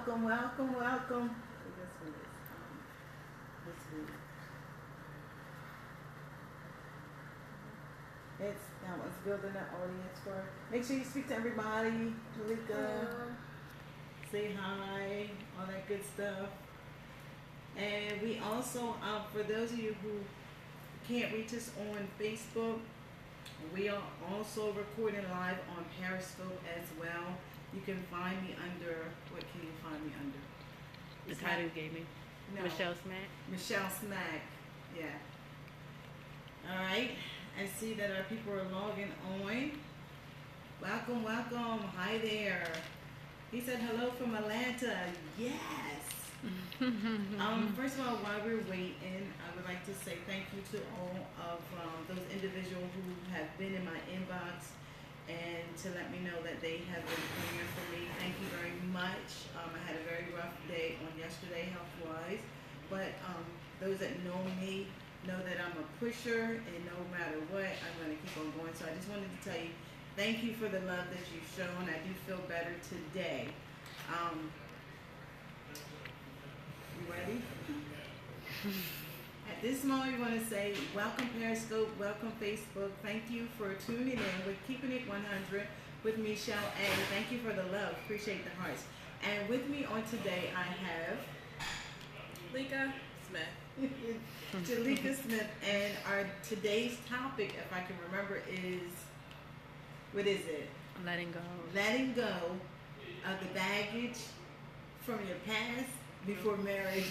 welcome, welcome, welcome. This one is this week. It's that one's building an audience for. Make sure you speak to everybody. Jalika, say hi, all that good stuff. And we also, for those of you who can't reach us on Facebook, we are also recording live on Periscope as well. You can find me under, what can you find me under? The title you gave me. No. Michelle Smack. Michelle Smack, yeah. All right, I see that our people are logging on. Welcome, welcome. Hi there. He said hello from Atlanta. Yes. First of all, while we're waiting, I would like to say thank you to all of those individuals who have been in my inbox and to let me know that they have been praying for me. Thank you very much. I had a very rough day on yesterday health-wise, but those that know me know that I'm a pusher, and no matter what, I'm going to keep on going. So I just wanted to tell you, thank you for the love that you've shown. I do feel better today. You ready? At this moment, we want to say welcome Periscope, welcome Facebook. Thank you for tuning in with Keeping It 100 with Michelle A. Thank you for the love. Appreciate the hearts. And with me on today, I have Jalika Smith. Jalika Smith. And our today's topic, if I can remember, is, what is it? Letting go. Letting go of the baggage from your past before marriage.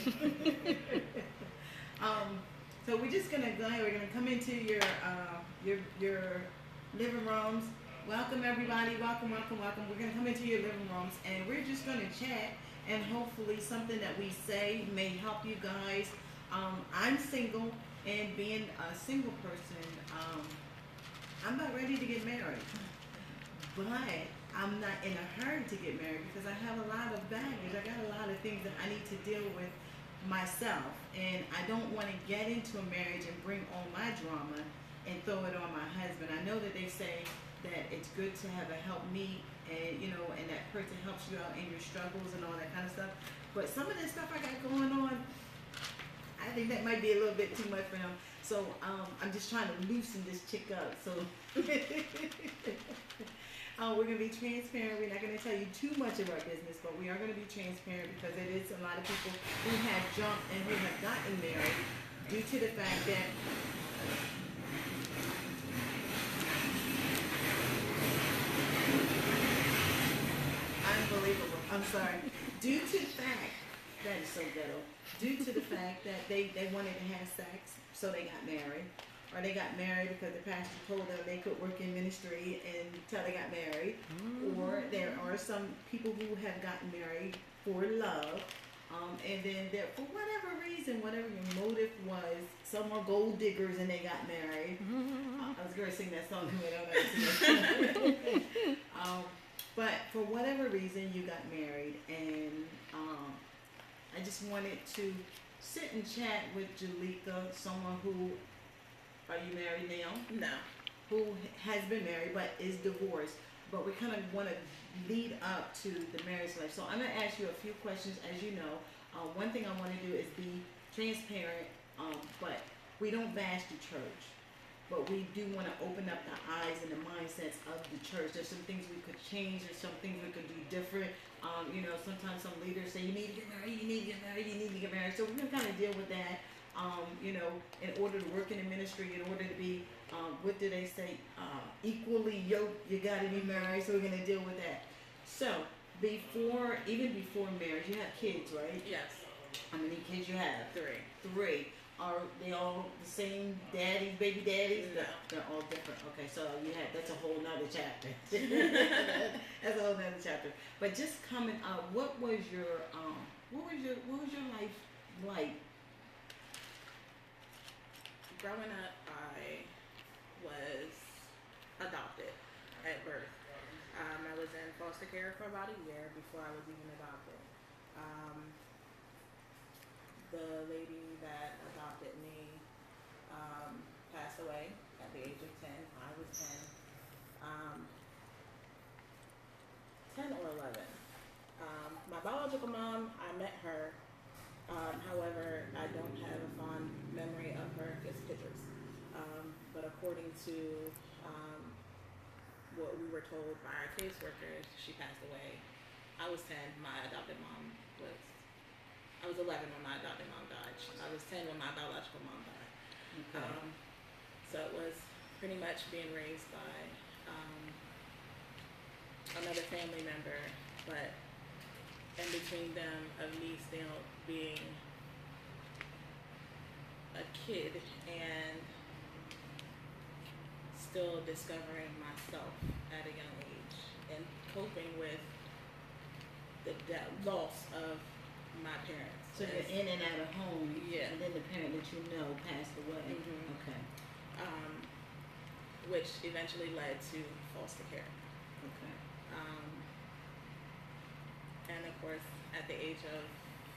So we're just gonna go ahead. We're gonna come into your living rooms. Welcome everybody. Welcome, welcome, welcome. We're gonna come into your living rooms and we're just gonna chat, and hopefully something that we say may help you guys. I'm single, and being a single person, I'm about ready to get married, but I'm not in a hurry to get married because I have a lot of baggage. I got a lot of things that I need to deal with myself, and I don't want to get into a marriage and bring all my drama and throw it on my husband. I know that they say that it's good to have a helpmeet, and and that person helps you out in your struggles and all that kind of stuff. But some of the stuff I got going on, I think that might be a little bit too much for him. So I'm just trying to loosen this chick up. So we're going to be transparent. We're not going to tell you too much of our business, but we are going to be transparent because it is a lot of people who have jumped and who have gotten married due to the fact that unbelievable. I'm sorry. Due to the fact that is so ghetto. Due to the fact that they wanted to have sex, so they got married. Or they got married because the pastor told them they could work in ministry until they got married. Or there are some people who have gotten married for love. And then for whatever reason, whatever your motive was, some are gold diggers and they got married. I was going to sing that song, but I'm not going to sing that. But for whatever reason, you got married. And I just wanted to sit and chat with Jalika, someone who, are you married now? No. Who has been married but is divorced. But we kind of want to lead up to the marriage life. So I'm going to ask you a few questions. As you know, one thing I want to do is be transparent, but we don't bash the church. But we do want to open up the eyes and the mindsets of the church. There's some things we could change. There's some things we could do different. Sometimes some leaders say, you need to get married, you need to get married, you need to get married. So we're going to kind of deal with that. In order to work in the ministry, in order to be, what do they say, equally yoked, you got to be married. So we're going to deal with that. So even before marriage, you have kids, right? Yes. How many kids you have? 3. 3. Are they all the same daddies, baby daddies? No. They're all different. Okay, so that's a whole nother chapter. That's a whole nother chapter. But just coming up, what was your life like? Growing up, I was adopted at birth. I was in foster care for about a year before I was even adopted. The lady that adopted me passed away at the age of 10. I was 10. 10 or 11. My biological mom, I met her. However, I don't have a fond memory of her, just pictures. But according to what we were told by our caseworkers, she passed away. I was 10. My adopted mom was. I was 11 when my adopted mom died. I was 10 when my biological mom died. Okay. So it was pretty much being raised by another family member, but in between them of me still being a kid and still discovering myself at a young age and coping with the loss of my parents. So you're in and out of home, Yeah. and then the parent that you know passed away. Mhm. Okay. Which eventually led to foster care. Okay. And of course, at the age of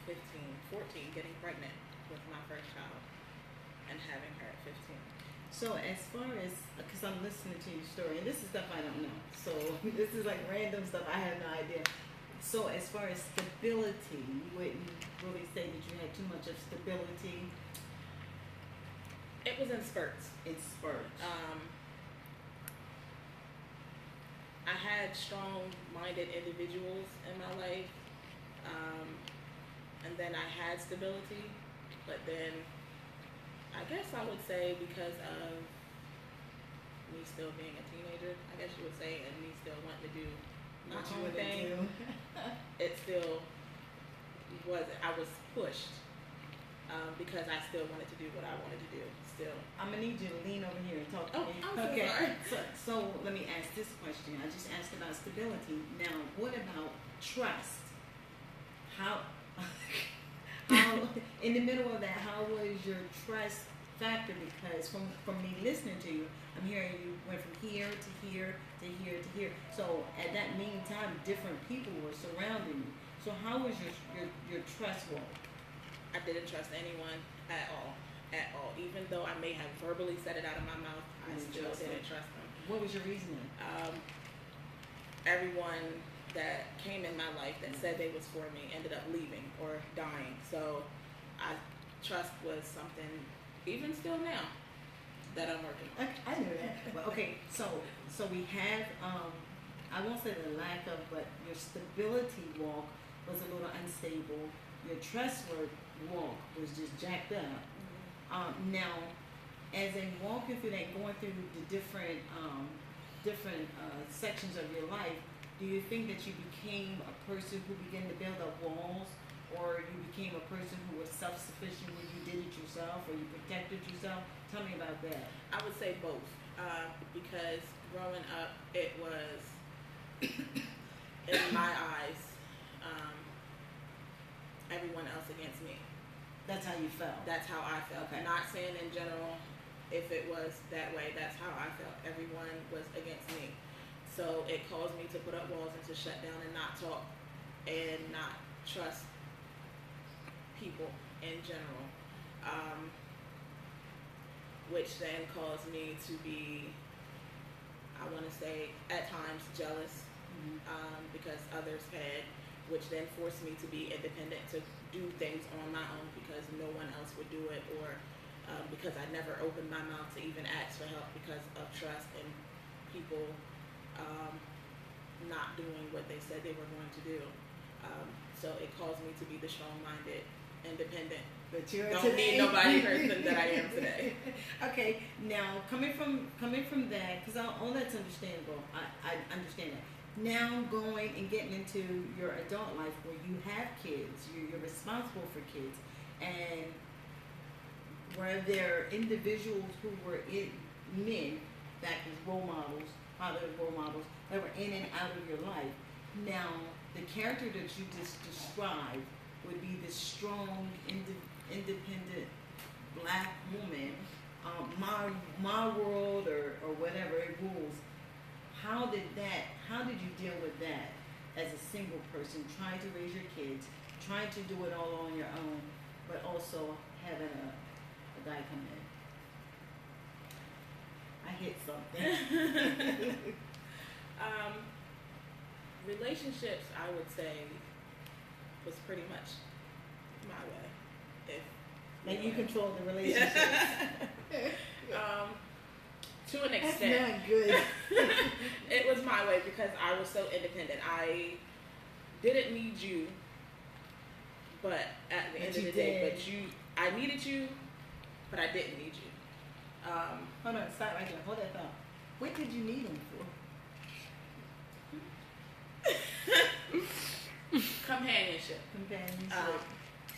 15, 14, getting pregnant with my first child and having her at 15. So as far as, because I'm listening to your story, and this is stuff I don't know. So this is like random stuff I have no idea. So as far as stability, you wouldn't really say that you had too much of stability It was in spurts. in spurts. I had strong-minded individuals in my life, and then I had stability, but then I guess I would say because of me still being a teenager, I guess you would say, and me still wanting to do my What you own wanna thing, do. it still wasn't. I was pushed because I still wanted to do what I wanted to do. Still. I'm gonna need you to lean over here and talk to Oh, me. I'm so Okay. sorry. So let me ask this question. I just asked about stability. Now, what about trust? How in the middle of that, how was your trust factor? Because from me listening to you, I'm hearing you went from here to here to here to here. So at that meantime, different people were surrounding you. So how was your trust walk? I didn't trust anyone at all. At all. Even though I may have verbally said it out of my mouth, I You didn't still trust didn't them. trust them. What was your reasoning? Everyone that came in my life that said they was for me ended up leaving or dying. So trust was something, even still now, that I'm working on. I knew that. Well, okay, so we have I won't say the lack of, but your stability walk was a little unstable. Your trust walk was just jacked up. Now, as in walking through that, going through the different sections of your life, do you think that you became a person who began to build up walls, or you became a person who was self-sufficient where you did it yourself, or you protected yourself? Tell me about that. I would say both, because growing up, it was, in my eyes, everyone else against me. That's how you felt. That's how I felt. Okay. Not saying in general, if it was that way, that's how I felt. Everyone was against me. So it caused me to put up walls and to shut down and not talk and not trust people in general. Which then caused me to be, I want to say, at times jealous, because others had, which then forced me to be independent, to do things on my own because no one else would do it, or because I never opened my mouth to even ask for help because of trust and people not doing what they said they were going to do. So it caused me to be the strong-minded, independent, But you're don't today. need nobody person that I am today. Okay, now coming from that, because all that's understandable. I understand that. Now going and getting into your adult life where you have kids, you're responsible for kids, and were there individuals who were men back as role models, positive role models, that were in and out of your life? Now, the character that you just described would be this strong, independent black woman. My world or whatever it rules. How did you deal with that as a single person, trying to raise your kids, trying to do it all on your own, but also having a guy come in? I hit something. Relationships, I would say, was pretty much my way. If Like you control the relationship. To an That's extent. not good. It was my way because I was so independent. I didn't need you, but at the But end of you the day, did. I needed you, but I didn't need you. Hold on, stop right there. Hold that thought. What did you need him for? Companionship. Companionship.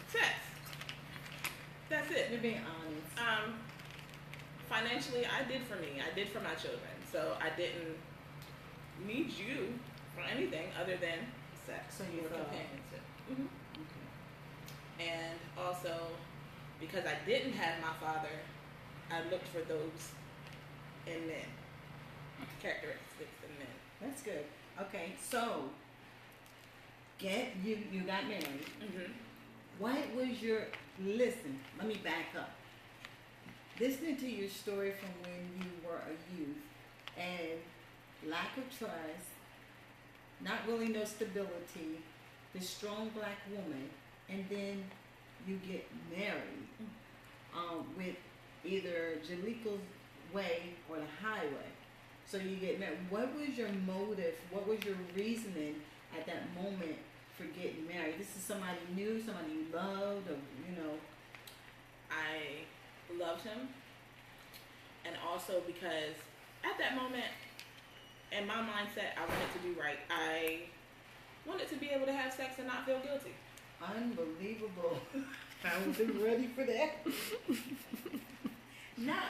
Sex. That's it. You're being honest. Financially, I did for me. I did for my children. So I didn't need you for anything other than sex So you or thought. companionship. Okay. And also, because I didn't have my father, I looked for those in men, characteristics in men. That's good. Okay, so you got married. Mm-hmm. What was your listen? Let me back up. Listening to your story from when you were a youth and lack of trust, not really no stability, the strong black woman, and then you get married with either Jalika's way or the highway. So you get married. What was your motive? What was your reasoning at that moment for getting married? This is somebody new, somebody you loved, or I loved him, and also because at that moment, in my mindset, I wanted to do right. I wanted to be able to have sex and not feel guilty. Unbelievable. I wasn't ready for that. Not.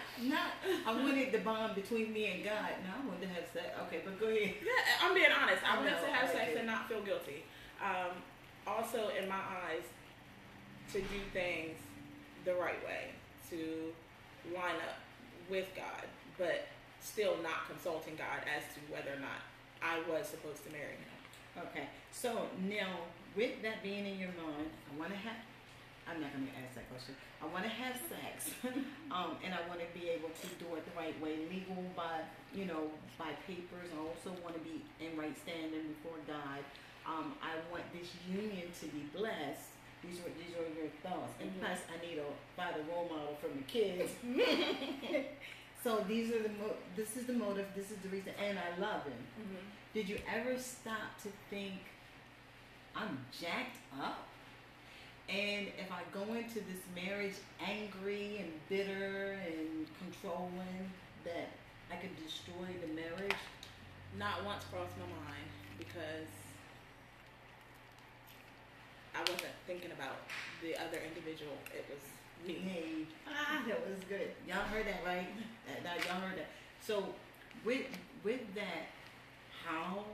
I wanted the bond between me and God. No, I wanted to have sex. Okay, but go ahead. Yeah, I'm being honest. I wanted know, to have I sex do. and not feel guilty. Also, in my eyes, to do things the right way, to line up with God, but still not consulting God as to whether or not I was supposed to marry him. Okay, so now with that being in your mind, I'm not going to ask that question. I want to have sex, and I want to be able to do it the right way, legal by papers. I also want to be in right standing before God. I want this union to be blessed. These are your thoughts, and Mhm. plus I need a father role model for my kids. So these are this is the motive. This is the reason, and I love him. Mm-hmm. Did you ever stop to think, I'm jacked up? And if I go into this marriage angry and bitter and controlling, that I could destroy the marriage? Not once crossed my mind because I wasn't thinking about the other individual. It was me. Hey, that was good. Y'all heard that, right? Y'all heard that. So with that, how,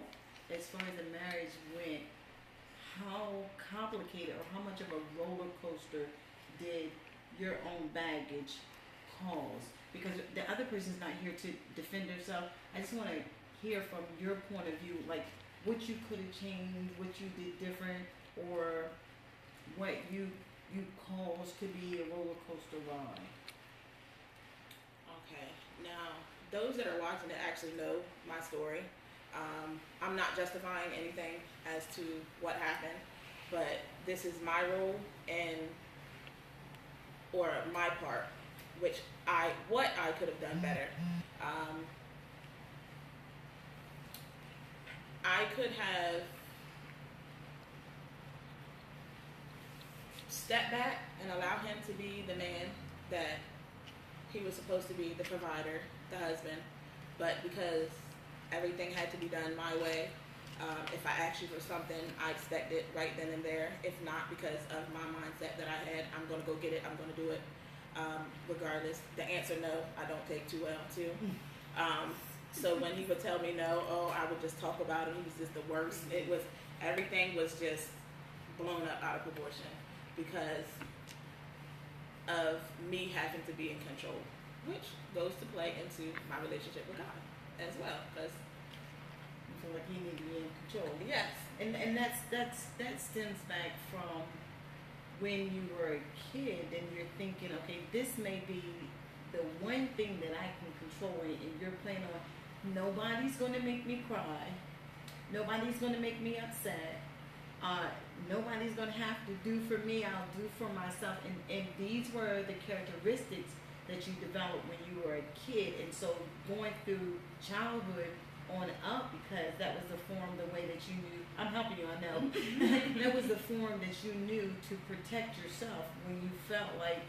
as far as the marriage went, how complicated or how much of a roller coaster did your own baggage cause? Because the other person's not here to defend herself. I just want to hear from your point of view, like what you could have changed, what you did different, or what you caused to be a roller coaster ride. Okay, now those that are watching that actually know my story, I'm not justifying anything as to what happened, but this is my role or my part, what I could have done better. I could have stepped back and allowed him to be the man that he was supposed to be, the provider, the husband, but because everything had to be done my way, if I asked you for something, I expect it right then and there. If not, because of my mindset that I had, I'm going to go get it, I'm going to do it. Regardless, the answer no, I don't take too well too. So when he would tell me no, I would just talk about him. He was just the worst. Everything was just blown up out of proportion because of me having to be in control, which goes to play into my relationship with God as well. Because So like you need to be in control. yes, And that stems back from when you were a kid and you're thinking, okay, this may be the one thing that I can control, and you're playing on nobody's gonna make me cry, nobody's gonna make me upset. nobody's gonna have to do for me. I'll do for myself. And these were the characteristics that you developed when you were a kid. And so going through childhood on up, because that was the form, the way that you knew. I'm helping you, I know. That was the form that you knew to protect yourself when you felt like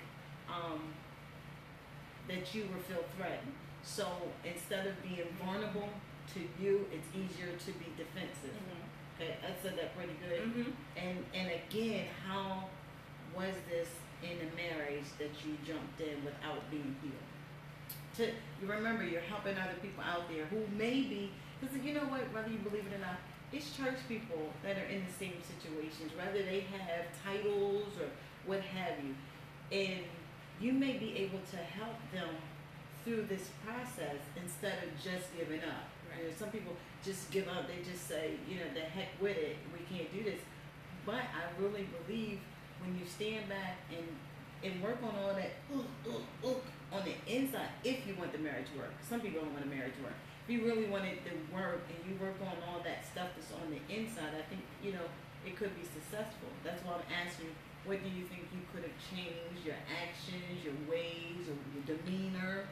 that you were feel threatened. So instead of being vulnerable to you, it's easier to be defensive. Okay, I said that pretty good. And again, how was this in a marriage that you jumped in without being healed? You remember, you're helping other people out there who maybe, because you know what, whether you believe it or not, it's church people that are in the same situations, whether they have titles or what have you, and you may be able to help them through this process instead of just giving up. Right. You know, some people just give up. They just say, you know, the heck with it. We can't do this. But I really believe when you stand back and work on all that on the inside, if you want the marriage to work. Some people don't want the marriage to work. If you really want it to work and you work on all that stuff that's on the inside, I think, you know, it could be successful. That's why I'm asking, what do you think you could have changed? Your actions, your ways, or your demeanor?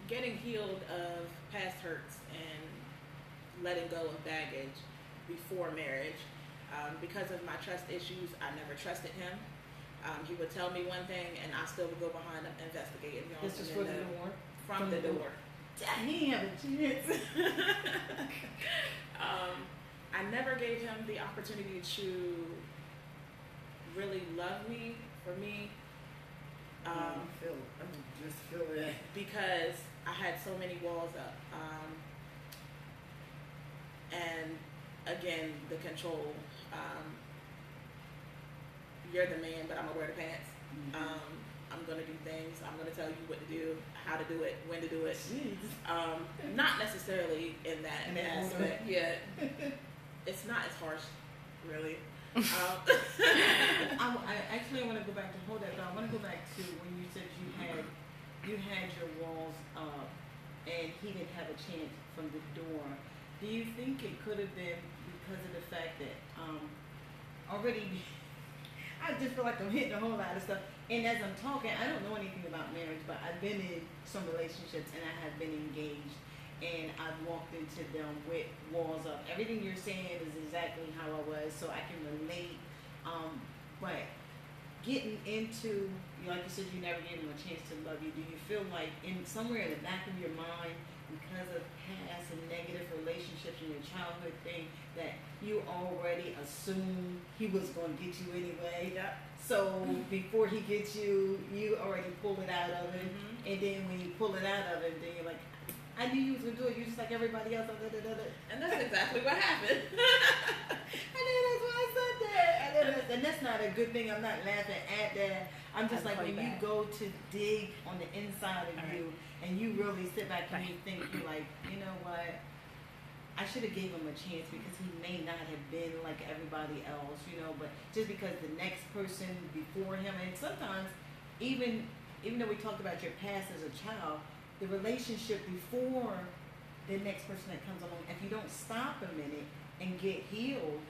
Getting healed of past hurts and letting go of baggage before marriage. Because of my trust issues, I never trusted him. He would tell me one thing, and I still would go behind him, investigate. You know, This is for the door? From the door. He ain't have a chance. I never gave him the opportunity to really love me, for me. I just feel that. Because I had so many walls up. And again, the control. You're the man, but I'm gonna wear the pants. I'm gonna do things. I'm gonna tell you what to do, how to do it, when to do it. Not necessarily in that aspect. Yeah, it's not as harsh, really. I actually want to go back to hold that thought. I want to go back to when you said you had your walls up and he didn't have a chance from the door. Do you think it could have been because of the fact that already I just feel like I'm hitting a whole lot of stuff, and as I'm talking, I don't know anything about marriage, but I've been in some relationships and I have been engaged, and I've walked into them with walls up. Everything you're saying is exactly how I was, so I can relate. But getting into, like you said, you never gave them a chance to love you. Do you feel like in somewhere in the back of your mind, because of past and negative relationships in your childhood thing, that you already assumed he was going to get you anyway? Yep. So before he gets you, you already pull it out of him, and then when you pull it out of him, then you're like, I knew you was gonna do it. You're just like everybody else. And that's exactly what happened. And then that's why I said that. And that's not a good thing. I'm not laughing at that. I'm just like, when you go to dig on the inside of you, and you really sit back and you think, you're like, you know what? I should have gave him a chance because he may not have been like everybody else, you know. But just because the next person before him, and sometimes even though we talked about your past as a child, the relationship before the next person that comes along, if you don't stop a minute and get healed,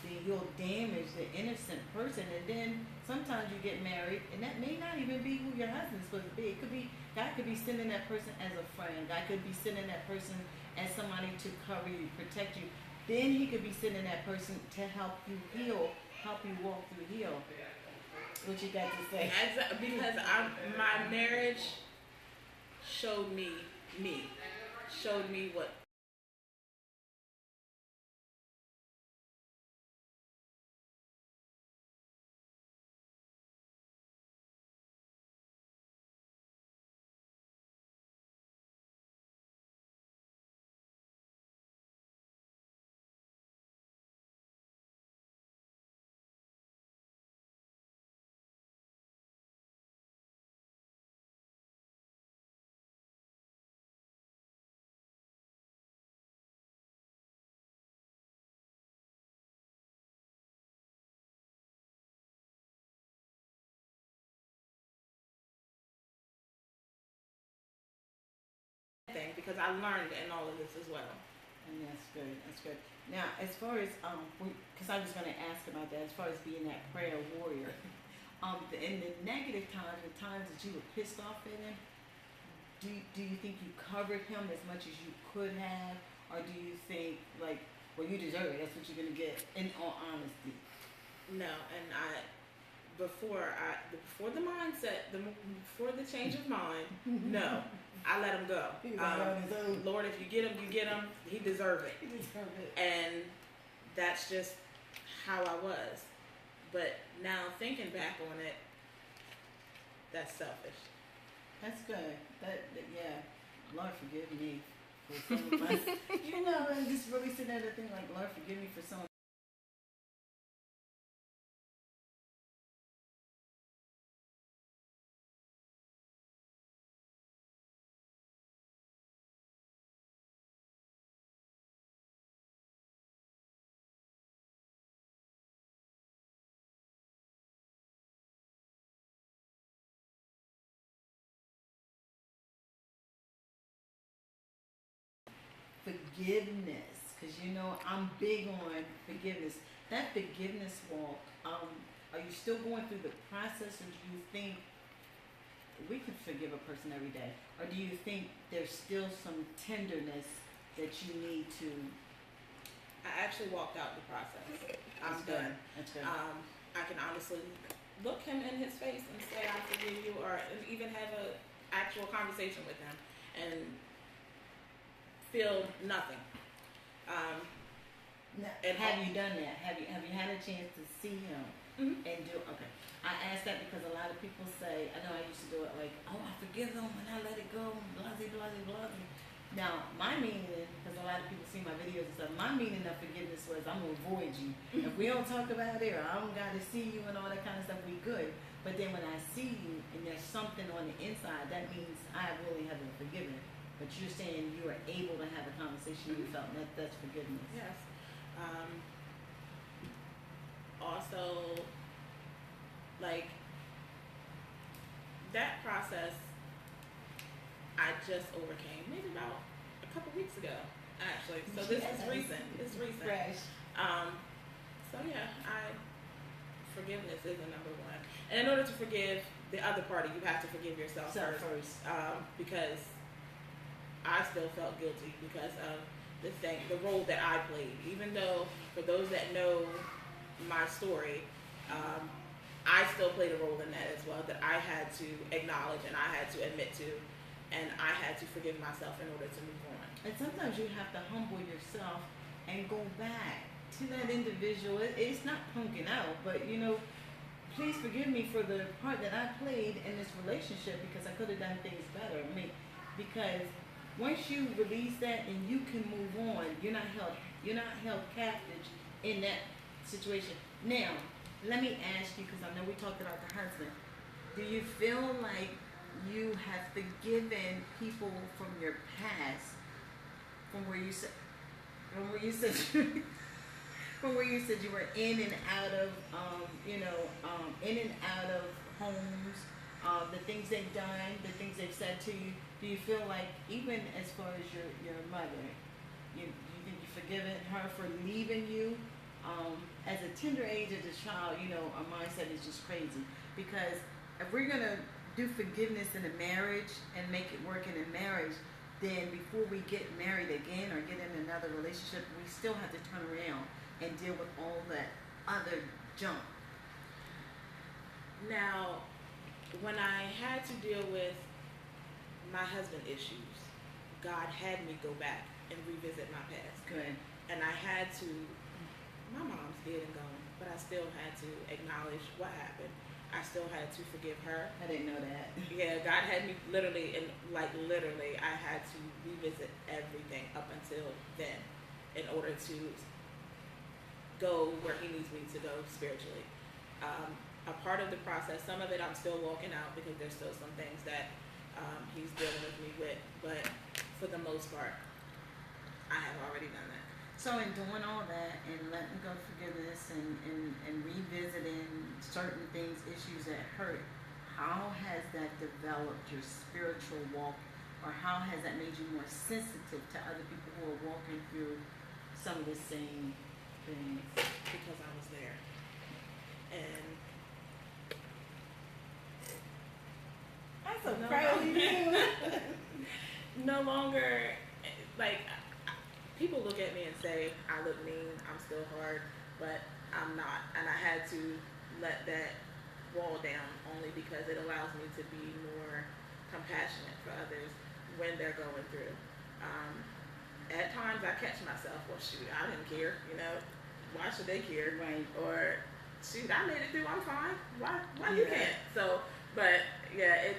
then you'll damage the innocent person. And then sometimes you get married, and that may not even be who your husband's supposed to be. It could be, God could be sending that person as a friend. God could be sending that person as somebody to cover you, protect you. Then he could be sending that person to help you heal, help you walk through heal. What you got to say? Because my marriage showed me what thing, because I learned in all of this as well. And that's good. That's good. Now, as far as because I was going to ask about that, as far as being that prayer warrior, in the negative times, the times that you were pissed off at him, do you think you covered him as much as you could have, or do you think like, well, you deserve it. That's what you're going to get. In all honesty. No, and before the mindset, before the change of mind, no, I let him go. Lord, if you get him, you get him. He deserves it. He deserves it. And that's just how I was. But now thinking back on it, that's selfish. That's good. Yeah. Lord forgive me for some of us. And just really sitting there and think like, Lord forgive me for some. Forgiveness, because I'm big on forgiveness. That forgiveness walk, are you still going through the process, or do you think we can forgive a person every day, or do you think there's still some tenderness that you need to? I actually walked out the process. I'm done. That's good. I can honestly look him in his face and say I forgive you, or even have a actual conversation with him and feel nothing. And have you done that? Have you had a chance to see him and do? Okay, I ask that because a lot of people say, I know I used to do it like, oh, I forgive him and I let it go, blah blah blah blah. Now, my meaning, because a lot of people see my videos and stuff, my meaning of forgiveness was I'm gonna avoid you. If we don't talk about it, or I don't gotta see you and all that kind of stuff, we good. But then when I see you and there's something on the inside, that means I really haven't forgiven. But you're saying you were able to have a conversation, you felt that's forgiveness. Yes. Also, like, that process I just overcame maybe about a couple weeks ago, actually. So this is recent. It's recent. Fresh. So yeah, forgiveness is the number one. And in order to forgive the other party, you have to forgive yourself first. Because I still felt guilty because of the role that I played. Even though, for those that know my story, I still played a role in that as well, that I had to acknowledge and I had to admit to, and I had to forgive myself in order to move on. And sometimes you have to humble yourself and go back to that individual. It's not punking out, but please forgive me for the part that I played in this relationship because I could have done things better. Because once you release that and you can move on, you're not held captive in that situation. Now, let me ask you, because I know we talked about the husband. Do you feel like you have forgiven people from your past, from where you said you were in and out of homes, the things they've done, the things they've said to you? Do you feel like, even as far as your mother, you think you've forgiven her for leaving you? As a tender age as a child, our mindset is just crazy. Because if we're going to do forgiveness in a marriage and make it work in a marriage, then before we get married again or get in another relationship, we still have to turn around and deal with all that other junk. Now, when I had to deal with my husband issues, God had me go back and revisit my past. Good. And I had to, my mom's dead and gone, but I still had to acknowledge what happened. I still had to forgive her. I didn't know that. Yeah, God had me literally, I had to revisit everything up until then in order to go where He needs me to go spiritually. A part of the process, some of it I'm still walking out because there's still some things that He's dealing with me with, but for the most part, I have already done that. So in doing all that and letting go of forgiveness and revisiting certain things, issues that hurt, how has that developed your spiritual walk or how has that made you more sensitive to other people who are walking through some of the same things? Because I was there. And I'm so No. proud of you. no longer, like, people look at me and say I look mean, I'm still hard, but I'm not. And I had to let that wall down only because it allows me to be more compassionate for others when they're going through. At times I catch myself, well, shoot, I didn't care, why should they care? Right. Or, shoot, I made it through, I'm fine. Why you can't? So, but yeah,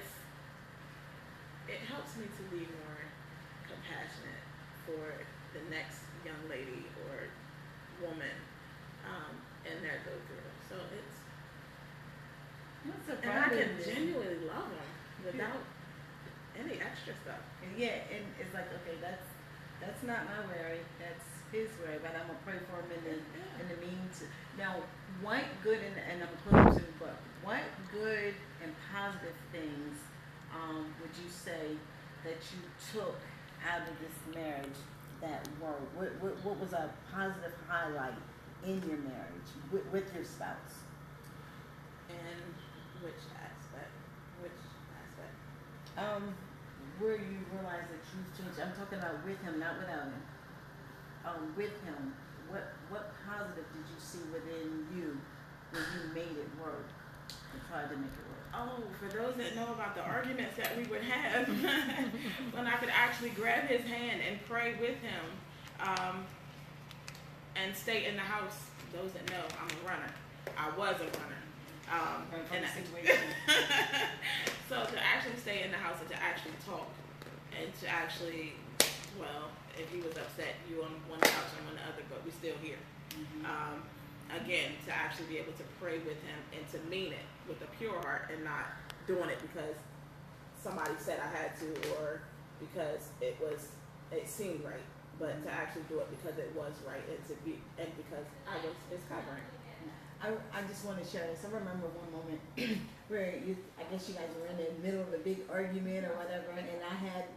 it helps me to be more compassionate for the next young lady or woman in their go through. So I'm so and I proud can of you. genuinely love them without any extra stuff. Yeah, and it's like, okay, that's not my worry, that's his worry, but I'm gonna pray for him in the meantime. Now, what good, and I'm closing, but what good and positive things would you say that you took out of this marriage that were, what was a positive highlight in your marriage with your spouse? And which aspect? Where you realize that you've changed. I'm talking about with him, not without him. With him, what positive did you see within you when you made it work and tried to make it work? Oh, for those that know about the arguments that we would have, when I could actually grab his hand and pray with him, and stay in the house. Those that know, I'm a runner. I was a runner. So to actually stay in the house and to actually talk and to actually, well, if he was upset, you on one couch and on the other, but we still here. Again, to actually be able to pray with him and to mean it with a pure heart and not doing it because somebody said I had to or because it seemed right, but to actually do it because it was right and because I was his covering. I just want to share this. I remember one moment where I guess you guys were in the middle of a big argument or whatever, and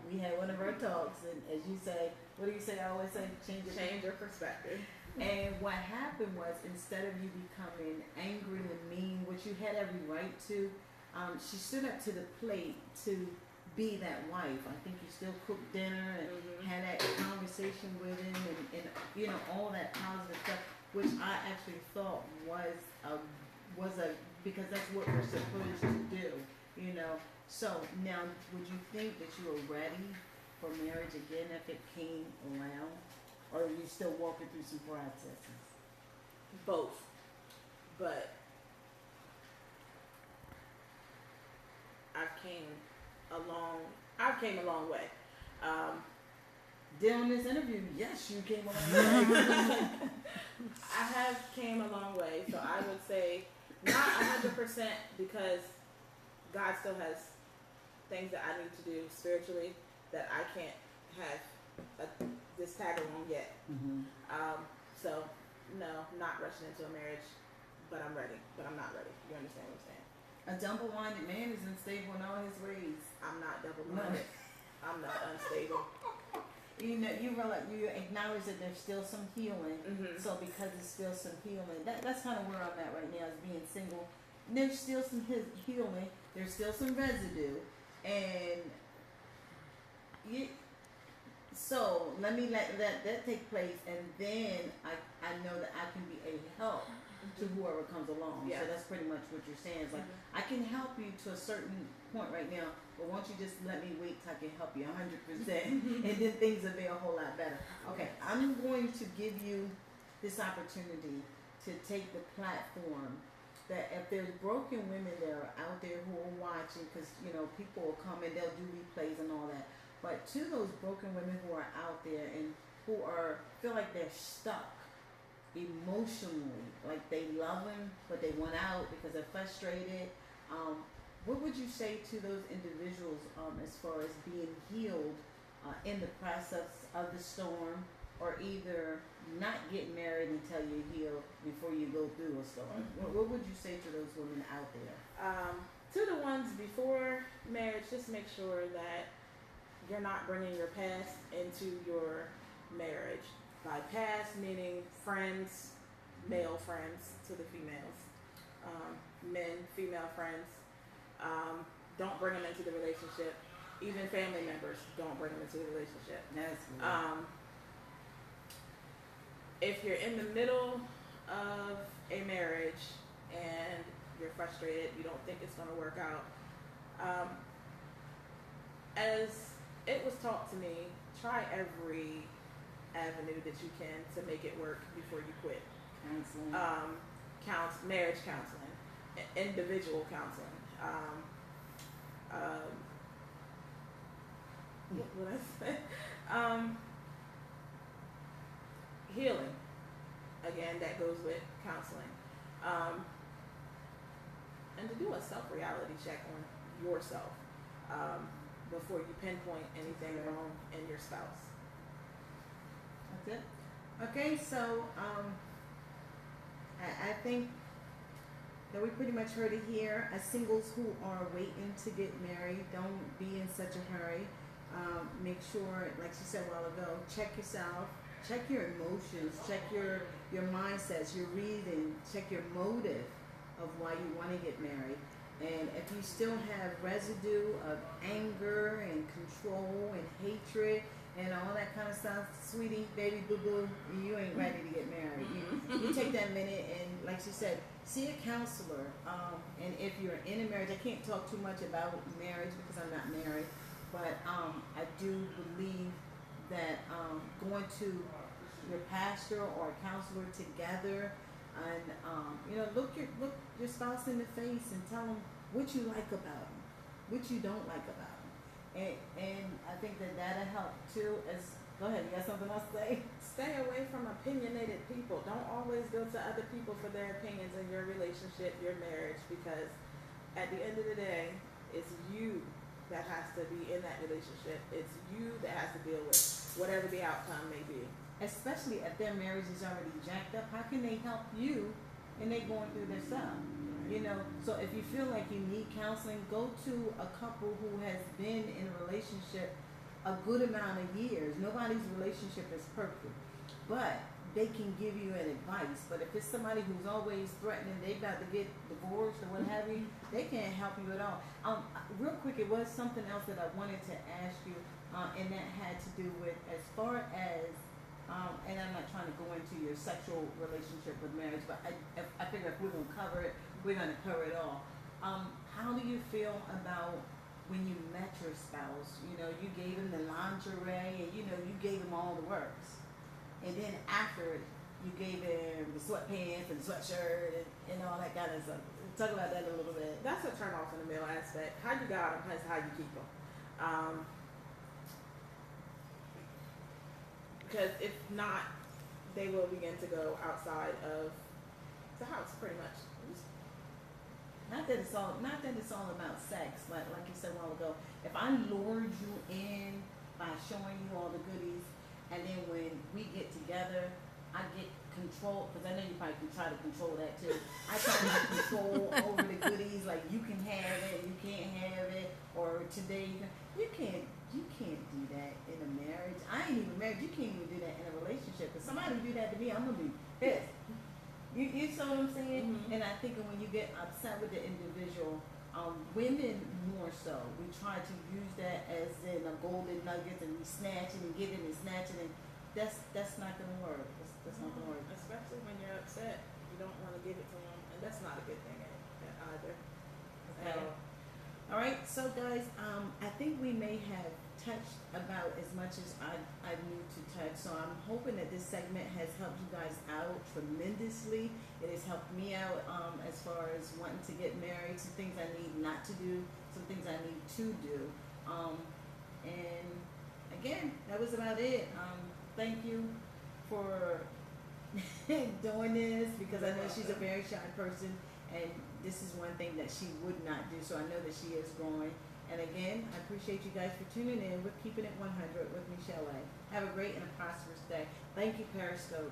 we had one of our talks, and as you say, what do you say? I always say, change your perspective. And what happened was, instead of you becoming angry and mean, which you had every right to, she stood up to the plate to be that wife. I think you still cooked dinner and had that conversation with him and all that positive stuff, which I actually thought was a because that's what we're supposed to do, So now, would you think that you were ready for marriage again if it came around, or are you still walking through some processes? Both, but I came a long way. Doing this interview, yes, you came a long way. I have came a long way, so I would say not 100% because God still has things that I need to do spiritually that I can't have this tag along yet. So no, not rushing into a marriage, but I'm ready. But I'm not ready. You understand what I'm saying? A double-minded man is unstable in all his ways. I'm not double-minded. I'm not unstable. You acknowledge that there's still some healing. So because there's still some healing, that's kind of where I'm at right now, is being single. There's still some healing. There's still some residue, and so let me let that take place, and then I know that I can be a help to whoever comes along. Yes. So that's pretty much what you're saying. It's like, I can help you to a certain point right now, but why don't you just let me wait till I can help you 100%, and then things will be a whole lot better. Okay, I'm going to give you this opportunity to take the platform that if there's broken women that are out there who are watching, because people will come and they'll do replays and all that, but to those broken women who are out there and who feel like they're stuck emotionally, like they love him but they want out because they're frustrated, what would you say to those individuals as far as being healed in the process of the storm, or either not get married until you're healed before you go through a storm? What would you say to those women out there? To the ones before marriage, just make sure that you're not bringing your past into your marriage. By past, meaning friends, male friends to the females, men, female friends. Don't bring them into the relationship. Even family members, don't bring them into the relationship. That's good. If you're in the middle of a marriage and you're frustrated, you don't think it's going to work out, as it was taught to me, try every avenue that you can to make it work before you quit. Counseling. Marriage counseling, individual counseling. What would I say? Healing. Again, that goes with counseling. And to do a self-reality check on yourself before you pinpoint anything wrong in your spouse. That's it. Okay, so I think that we pretty much heard it here. As singles who are waiting to get married, don't be in such a hurry. Make sure, like she said a while ago, check yourself, check your emotions, check your mindsets, your reason, check your motive of why you want to get married. And if you still have residue of anger and control and hatred and all that kind of stuff, sweetie, baby, boo-boo, you ain't ready to get married. You take that minute and, like she said, see a counselor. And if you're in a marriage, I can't talk too much about marriage because I'm not married, but I do believe that going to your pastor or a counselor together and look your spouse in the face and tell them what you like about them, what you don't like about them, and I think that'll help too. Go ahead, you got something else to say? Stay away from opinionated people. Don't always go to other people for their opinions in your relationship, your marriage, because at the end of the day, it's you that has to be in that relationship. It's you that has to deal with whatever the outcome may be. Especially if their marriage is already jacked up, how can they help you and they going through their stuff? So if you feel like you need counseling, go to a couple who has been in a relationship a good amount of years. Nobody's relationship is perfect, but they can give you an advice. But if it's somebody who's always threatening they about to get divorced or what have you, they can't help you at all. Real quick, it was something else that I wanted to ask you, and that had to do with as far as and I'm not trying to go into your sexual relationship with marriage, but I figure if we're going to cover it, we're going to cover it all. How do you feel about when you met your spouse? You gave him the lingerie and, you gave him all the works. And then after you gave him the sweatpants and the sweatshirt and all that kind of stuff. Talk about that a little bit. That's a turn off in the male aspect. How you got them is how you keep them. Because if not, they will begin to go outside of the house, pretty much. Not that it's all about sex. Like you said a while ago, if I lured you in by showing you all the goodies, and then when we get together, I get control, because I know you probably can try to control that too. I try to have control over the goodies, like you can have it, you can't have it, or today you can't do that in a marriage. I ain't even married. You can't even do that in a relationship. If somebody do that to me, I'm gonna be pissed. You see what I'm saying? Mm-hmm. And I think when you get upset with the individual, women more so, we try to use that as in a golden nugget, and we snatch it and give it and snatch it, and that's not gonna work. That's not gonna work. Especially when you're upset, you don't want to give it to them, and that's not a good thing either. Okay. All right, so guys, I think we may have touched about as much as I need to touch. So I'm hoping that this segment has helped you guys out tremendously. It has helped me out as far as wanting to get married, some things I need not to do, some things I need to do. And again, that was about it. Thank you for doing this, because I know she's a very shy person, and this is one thing that she would not do, so I know that she is growing. And again, I appreciate you guys for tuning in with Keeping It 100 with Michelle A. Have a great and a prosperous day. Thank you, Periscope.